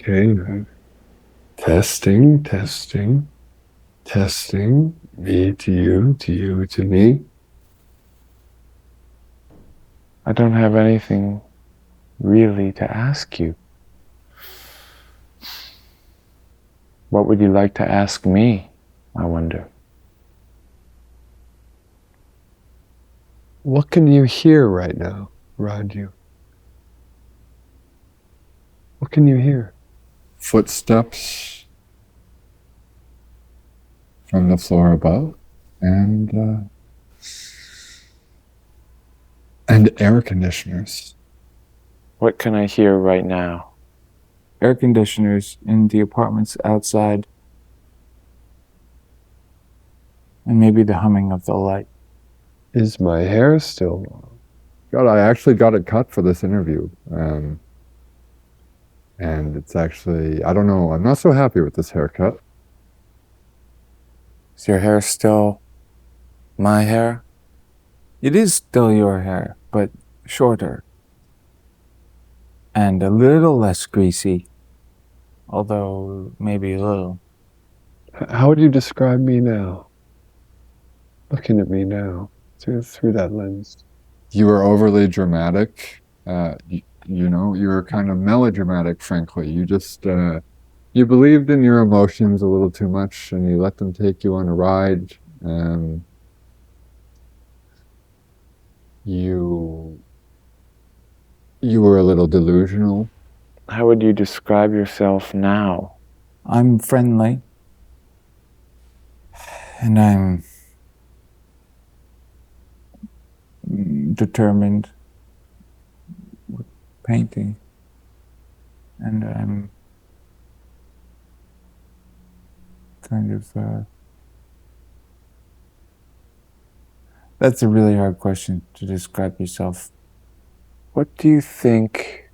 Okay. Testing, testing, testing. Me to you to me. I don't have anything really to ask you. What would you like to ask me, I wonder? What can you hear right now around you? What can you hear? Footsteps from the floor above, and air conditioners. What can I hear right now? Air conditioners in the apartments outside. And maybe the humming of the light. Is my hair still long? God, I actually got it cut for this interview. And it's actually, I don't know, I'm not so happy with this haircut. Is your hair still my hair? It is still your hair, but shorter. And a little less greasy. Although, maybe a little. How would you describe me now? Looking at me now, through that lens. You were overly dramatic. You were kind of melodramatic, frankly. You just, you believed in your emotions a little too much and you let them take you on a ride. You were a little delusional. How would you describe yourself now? I'm friendly. And I'm determined with painting. And I'm kind of, that's a really hard question to describe yourself. What do you think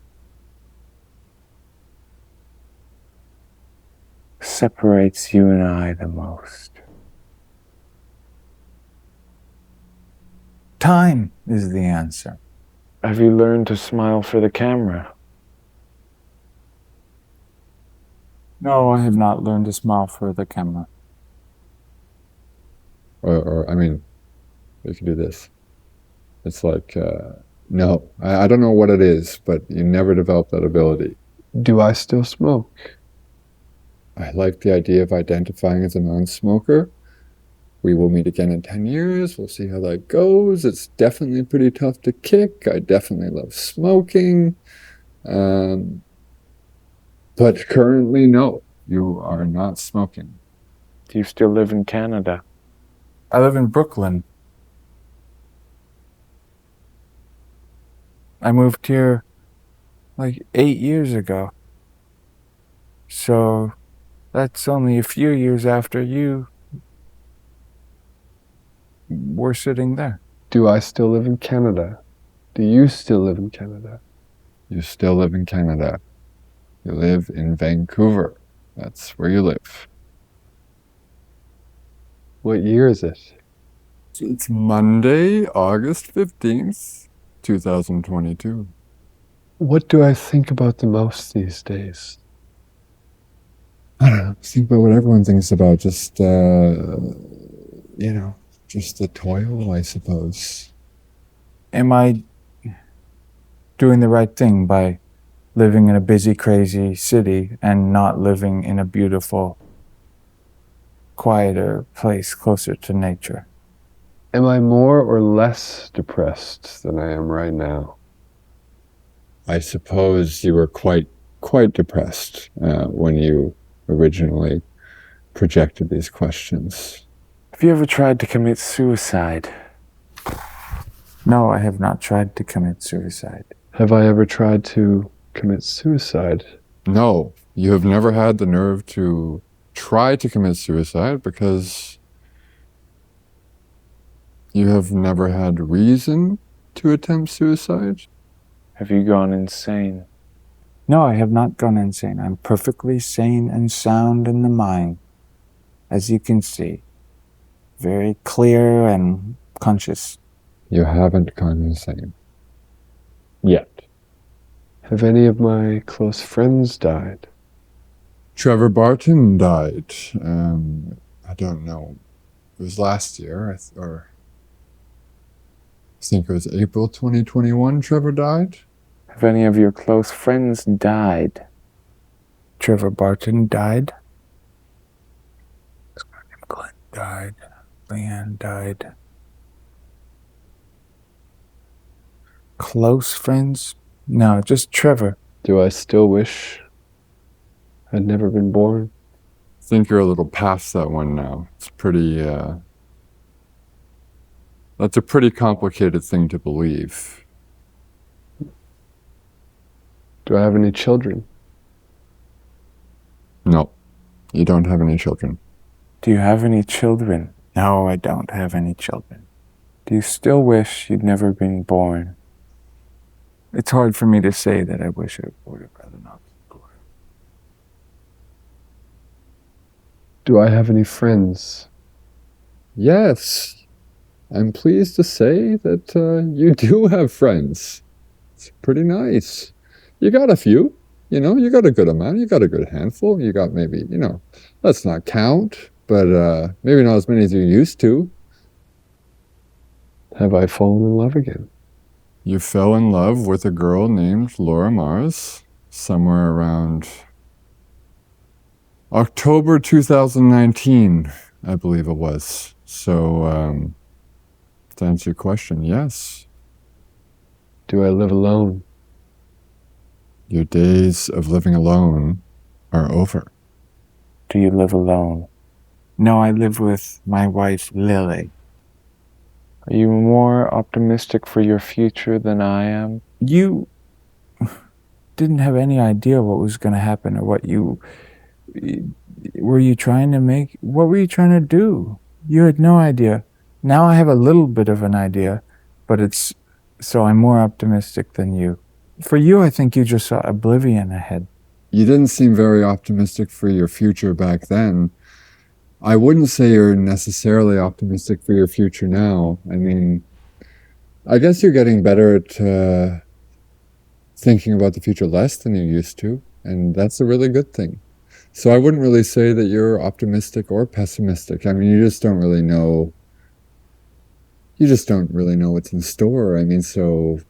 separates you and I the most? Time is the answer. Have you learned to smile for the camera? No, I have not learned to smile for the camera. Or I mean, we could do this. It's like, no, I don't know what it is, but you never develop that ability. Do I still smoke? I like the idea of identifying as a non-smoker. We will meet again in 10 years. We'll see how that goes. It's definitely pretty tough to kick. I definitely love smoking. But currently, no, you are not smoking. Do you still live in Canada? I live in Brooklyn. I moved here like 8 years ago. So that's only a few years after you were sitting there. Do I still live in Canada? Do you still live in Canada? You still live in Canada. You live in Vancouver. That's where you live. What year is it? It's Monday, August 15th, 2022. What do I think about the most these days? I don't know. Think about what everyone thinks about. Just, just the toil, I suppose. Am I doing the right thing by living in a busy, crazy city and not living in a beautiful, quieter place closer to nature? Am I more or less depressed than I am right now? I suppose you were quite depressed when you originally projected these questions. Have you ever tried to commit suicide? No, I have not tried to commit suicide. Have I ever tried to commit suicide? No, you have never had the nerve to try to commit suicide because you have never had reason to attempt suicide? Have you gone insane? No, I have not gone insane. I'm perfectly sane and sound in the mind, as you can see. Very clear and conscious. You haven't gone insane. Yet. Have any of my close friends died? Trevor Barton died. I don't know. It was last year, or I think it was April 2021 Trevor died. Have any of your close friends died? Trevor Barton died. Glenn died. Leanne died. Close friends? No, just Trevor. Do I still wish I'd never been born? I think you're a little past that one now. It's pretty, that's a pretty complicated thing to believe. Do I have any children? No, you don't have any children. Do you have any children? No, I don't have any children. Do you still wish you'd never been born? It's hard for me to say that I wish I would have rather not been born. Do I have any friends? Yes. I'm pleased to say that you do have friends. It's pretty nice. You got a few, you got a good amount, you got a good handful. You got maybe, let's not count, but maybe not as many as you used to. Have I fallen in love again? You fell in love with a girl named Laura Mars somewhere around October 2019, I believe it was. So, to answer your question, yes. Do I live alone? Your days of living alone are over. Do you live alone? No, I live with my wife, Lily. Are you more optimistic for your future than I am? You didn't have any idea what was going to happen or what were you trying to make? What were you trying to do? You had no idea. Now I have a little bit of an idea, but so I'm more optimistic than you. For you, I think you just saw oblivion ahead. You didn't seem very optimistic for your future back then. I wouldn't say you're necessarily optimistic for your future now. I mean, I guess you're getting better at thinking about the future less than you used to, and that's a really good thing. So I wouldn't really say that you're optimistic or pessimistic. I mean, you just don't really know what's in store. I mean, so...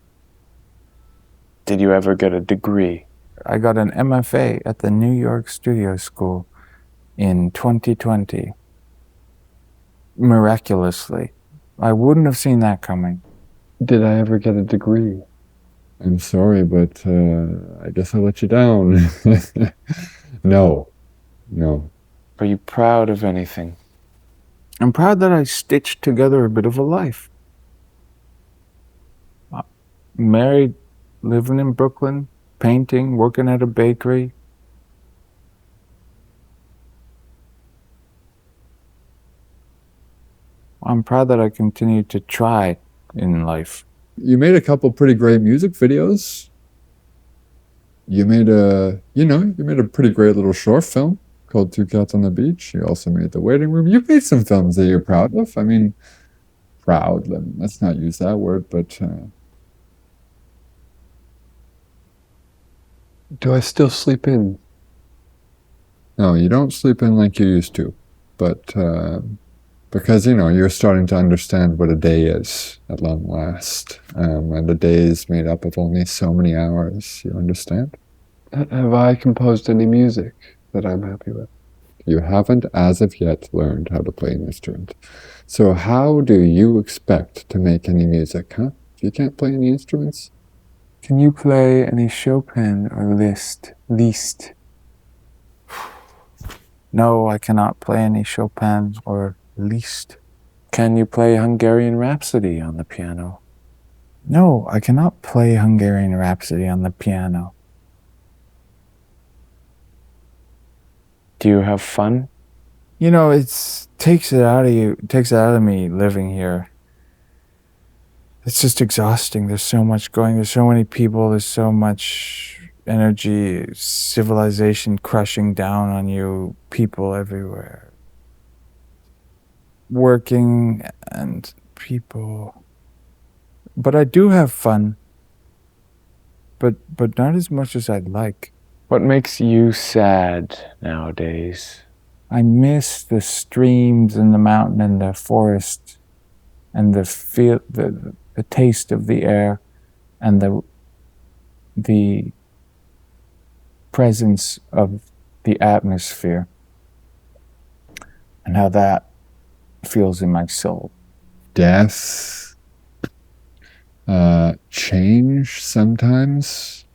Did you ever get a degree? I got an MFA at the New York Studio School in 2020. Miraculously. I wouldn't have seen that coming. Did I ever get a degree? I'm sorry, but I guess I let you down. No. Are you proud of anything? I'm proud that I stitched together a bit of a life. Married, living in Brooklyn, painting, working at a bakery. I'm proud that I continued to try in life. You made a couple pretty great music videos. You made a pretty great little short film called Two Cats on the Beach. You also made The Waiting Room. You made some films that you're proud of. I mean, proud, let's not use that word, but... Do I still sleep in? No, you don't sleep in like you used to, but because, you're starting to understand what a day is at long last, and a day is made up of only so many hours, you understand? Have I composed any music that I'm happy with? You haven't, as of yet, learned how to play an instrument. So how do you expect to make any music, huh? If you can't play any instruments? Can you play any Chopin or Liszt? No, I cannot play any Chopin or Liszt. Can you play Hungarian Rhapsody on the piano? No, I cannot play Hungarian Rhapsody on the piano. Do you have fun? It takes it out of me living here. It's just exhausting. There's so much going. There's so many people. There's so much energy, civilization crushing down on you, people everywhere. Working and people. But I do have fun. But not as much as I'd like. What makes you sad nowadays? I miss the streams and the mountain and the forest and the taste of the air and the presence of the atmosphere and how that feels in my soul. Death, change sometimes.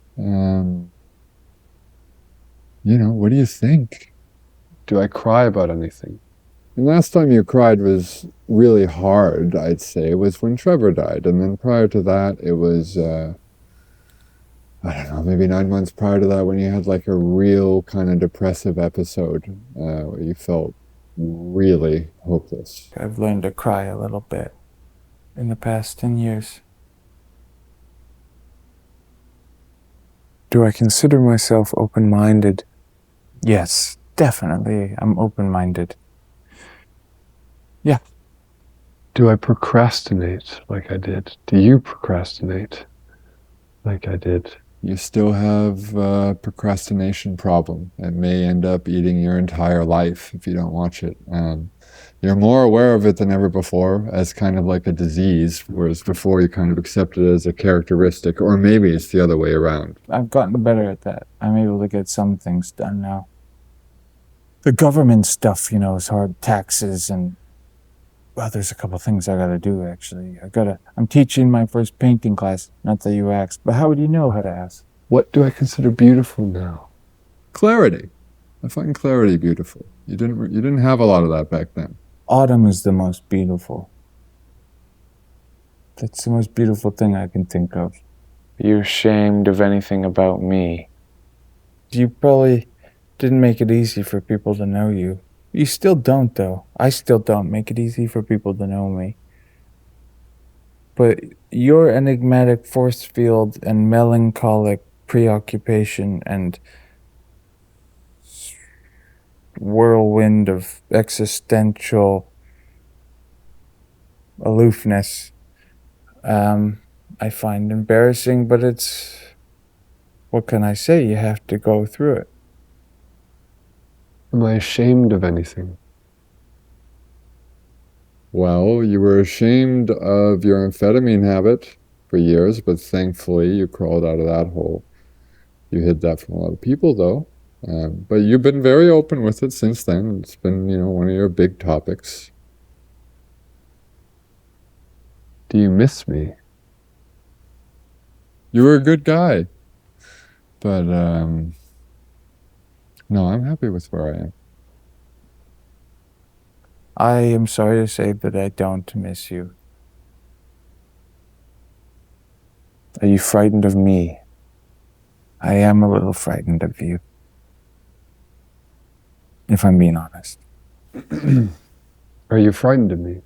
What do you think? Do I cry about anything? The last time you cried was really hard, I'd say, was when Trevor died. And then prior to that, it was, I don't know, maybe 9 months prior to that when you had like a real kind of depressive episode where you felt really hopeless. I've learned to cry a little bit in the past 10 years. Do I consider myself open-minded? Yes, definitely. I'm open-minded. Yeah. Do I procrastinate like I did? Do you procrastinate like I did? You still have a procrastination problem. It may end up eating your entire life if you don't watch it. You're more aware of it than ever before as kind of like a disease, whereas before you kind of accepted it as a characteristic, or maybe it's the other way around. I've gotten better at that. I'm able to get some things done now. The government stuff, is hard. Taxes and, well, there's a couple things I gotta do, actually. I'm teaching my first painting class. Not that you asked, but how would you know how to ask? What do I consider beautiful now? Clarity. I find clarity beautiful. You didn't have a lot of that back then. Autumn is the most beautiful. That's the most beautiful thing I can think of. Are you ashamed of anything about me? You probably didn't make it easy for people to know you. You still don't, though. I still don't make it easy for people to know me. But your enigmatic force field and melancholic preoccupation and whirlwind of existential aloofness, I find embarrassing, but what can I say? You have to go through it. Am I ashamed of anything? Well, you were ashamed of your amphetamine habit for years, but thankfully you crawled out of that hole. You hid that from a lot of people, though. But you've been very open with it since then. It's been, one of your big topics. Do you miss me? You were a good guy. But, no, I'm happy with where I am. I am sorry to say that I don't miss you. Are you frightened of me? I am a little frightened of you, if I'm being honest. Are you frightened of me?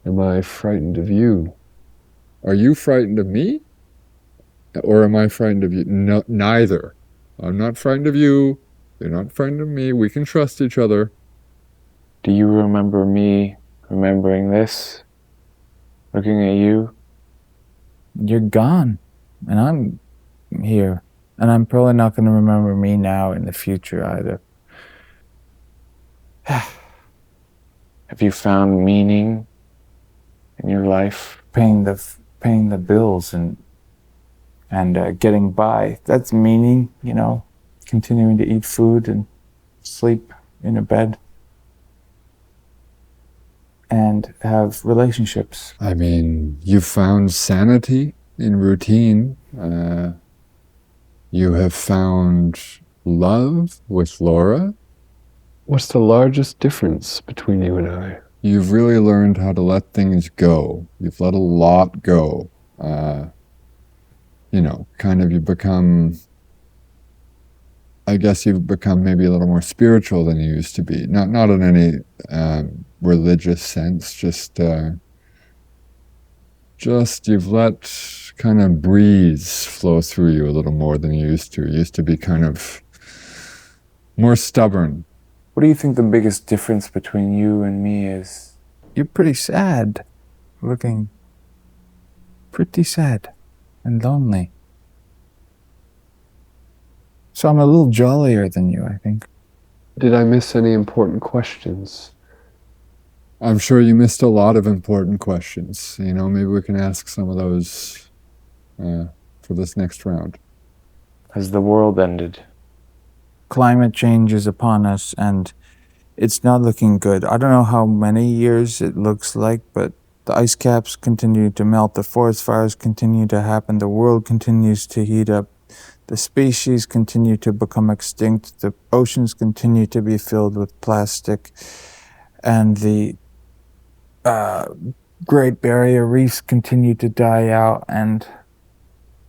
Am I frightened of you? Are you frightened of me? Or am I frightened of you? No, neither. I'm not frightened of you. You're not frightened of me. We can trust each other. Do you remember me remembering this? Looking at you? You're gone, and I'm here. And I'm probably not going to remember me now in the future either. Have you found meaning in your life? Paying the bills and getting by. That's meaning, continuing to eat food and sleep in a bed and have relationships. I mean, you found sanity in routine. You have found love with Laura. What's the largest difference between you and I? You've really learned how to let things go. You've let a lot go. You've become, I guess you've become maybe a little more spiritual than you used to be. Not in any religious sense, just you've let kind of breeze flow through you a little more than you used to. You used to be kind of more stubborn. What do you think the biggest difference between you and me is? You're pretty sad, looking pretty sad and lonely. So I'm a little jollier than you, I think. Did I miss any important questions? I'm sure you missed a lot of important questions. Maybe we can ask some of those for this next round. Has the world ended? Climate change is upon us, and it's not looking good. I don't know how many years it looks like, but the ice caps continue to melt, the forest fires continue to happen, the world continues to heat up, the species continue to become extinct, the oceans continue to be filled with plastic, and the Great Barrier Reefs continue to die out, and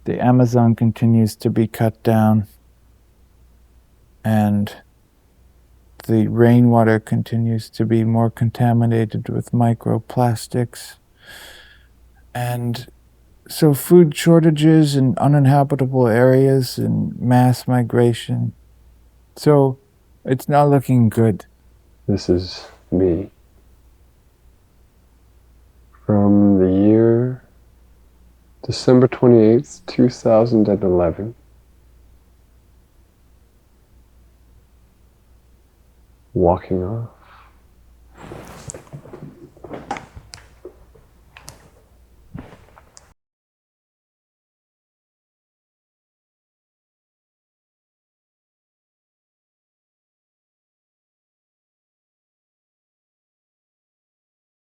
the Amazon continues to be cut down, and the rainwater continues to be more contaminated with microplastics. And so food shortages in uninhabitable areas and mass migration. So it's not looking good. This is me. From the year December 28th, 2011. Walking off.